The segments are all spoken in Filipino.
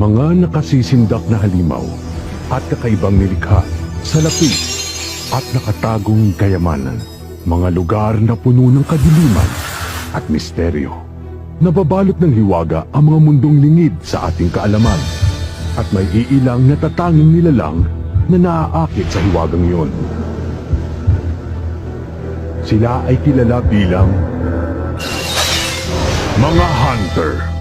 Mga nakasisindak na halimaw at kakaibang nilikha sa lapi at nakatagong kayamanan. Mga lugar na puno ng kadiliman at misteryo. Nababalot ng hiwaga ang mga mundong lingid sa ating kaalaman. At may iilang natatanging nilalang na naaakit sa hiwagang iyon. Sila ay kilala bilang mga hunter.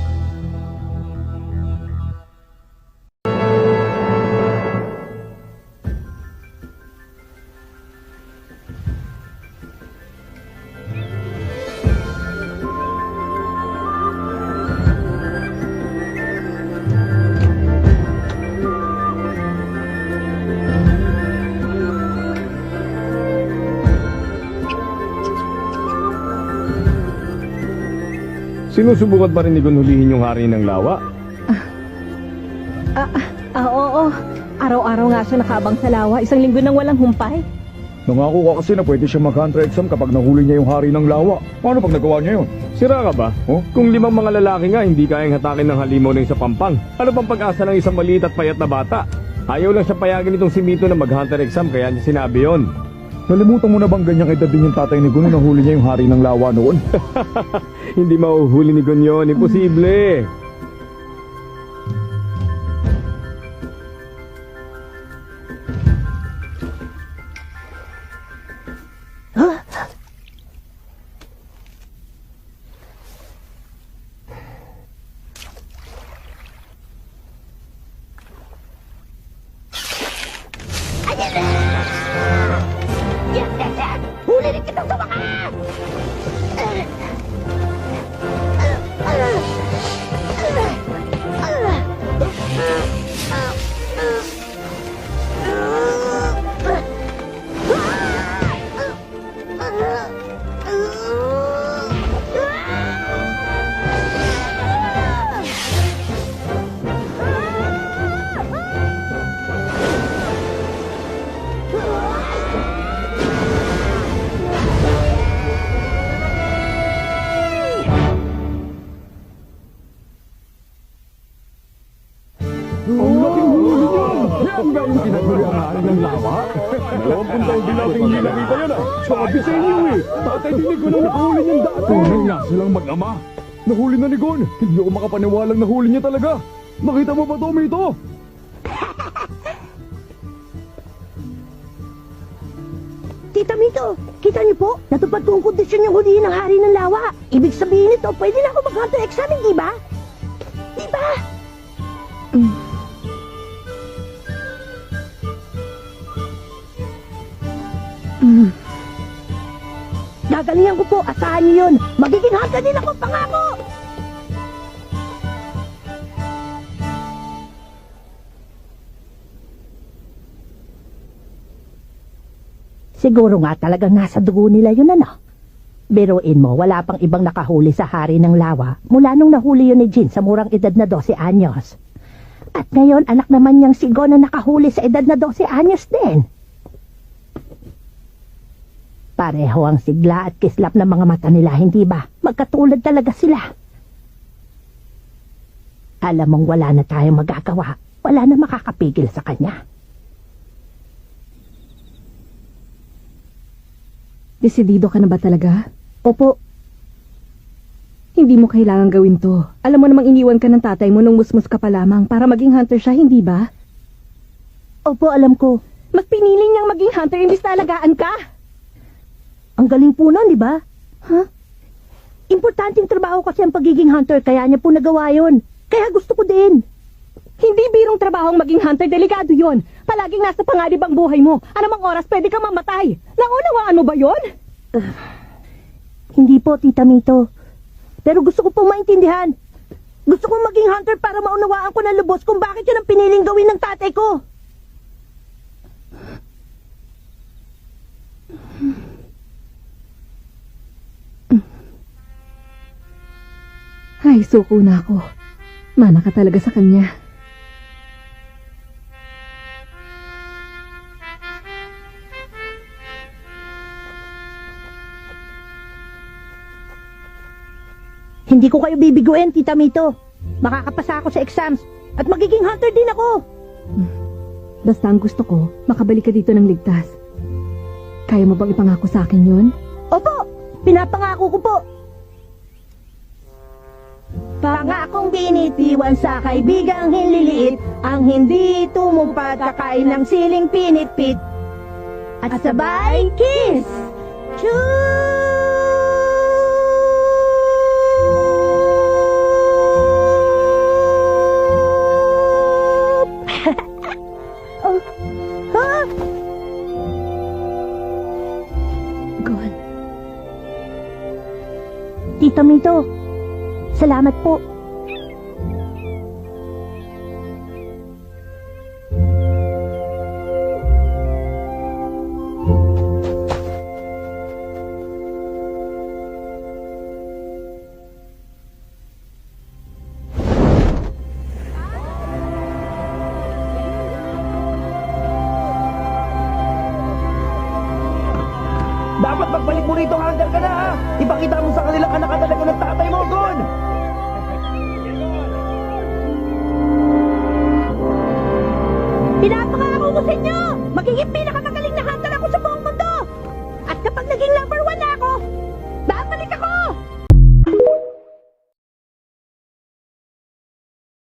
Sinusubukan pa rin ni Gon hulihin yung hari ng lawa? Oo. Araw-araw nga siya nakaabang sa lawa. Isang linggo nang walang humpay. Nangako ka kasi na pwede siya mag-hunter exam kapag nahuli niya yung hari ng lawa. Paano pag nagawa niya yun? Sira ka ba? Oh? Kung 5 mga lalaki nga hindi kayang hatakin ng halimaw ng isa pampang, ano pang pag-asa ng isang maliit at payat na bata? Ayaw lang siya payagin itong si Mito na mag-hunter exam kaya niya sinabi yon. Nalimutan mo na bang ganyang edad din yung tatay ni Gon nung nahuli niya yung hari ng lawa noon? Hindi mahuhuli ni Gon yun. Imposible. Huli rin kitang sa wakas! Ang laking huli niya! Yan ba yung tinaguri ang hari ng lawa? 20 taong bilating hindi nakita yan ah! Sabi sa inyo eh! Tatay din ni Gon ang nakahuli niyan dati! Tunay nga silang mag-ama! Nahuli na ni Gon! Hindi ako makapaniwalang nahuli niya talaga! Nakita mo ba ito, Mito? Tita Mito, kita niyo po? Natupad ko ang kondisyon yung hulihin ng hari ng lawa. Ibig sabihin nito, pwede na ako mag-hunter exam, di ba? Di ba? Gagalingan ko po, asahan niyo yun. Magiging hunter din ako, pangako! Siguro nga talagang nasa dugo nila yun, ano? Biruin mo, wala pang ibang nakahuli sa hari ng lawa mula nung nahuli yun ni Jin sa murang edad na 12 anyos. At ngayon, anak naman niyang si Gon na nakahuli sa edad na 12 anyos din. Pareho ang sigla at kislap ng mga mata nila, hindi ba? Magkatulad talaga sila. Alam mong wala na tayong magagawa. Wala na makakapigil sa kanya. Desidido ka na ba talaga? Opo, Hindi mo kailangan gawin to. Alam mo namang iniwan ka ng tatay mo nung musmus ka pa lamang para maging hunter siya, hindi ba? opo, alam ko. Mas pinili niyang maging hunter imbis na alagaan ka. Ang galing po nun, di ba? Huh? Importanteng trabaho kasi ang pagiging hunter, kaya niya po nagawa yun. Kaya gusto ko din. Hindi birong trabahong maging hunter, delikado yon. Palaging nasa panganib ang buhay mo. Anumang oras pwede kang mamatay. Naunawaan mo ba yon? Hindi po, Tita Mito. Pero gusto ko pong maintindihan. Gusto kong maging hunter para maunawaan ko ng lubos kung bakit yun ang piniling gawin ng tatay ko. Ay, suko na ako. Mana ka talaga sa kanya. Hindi ko kayo bibiguin, Tita Mito. Makakapasa ako sa exams At magiging hunter din ako. Basta ang gusto ko, makabalik ka dito ng ligtas. Kaya mo bang ipangako sa akin yun? Opo, pinapangako ko po. Pangakong binitiwan sa kaibigang hinliliit, ang hindi tumupad kakain ng siling pinitpit. At sabay, kiss! Chuuuup! Oh, ha? Gon, Tita Mito, salamat po. Dapat magbalik mo rito, hunter ka na ha! Ipakita mo sa kanila ka nakatalaga ng tatay mo, Gon!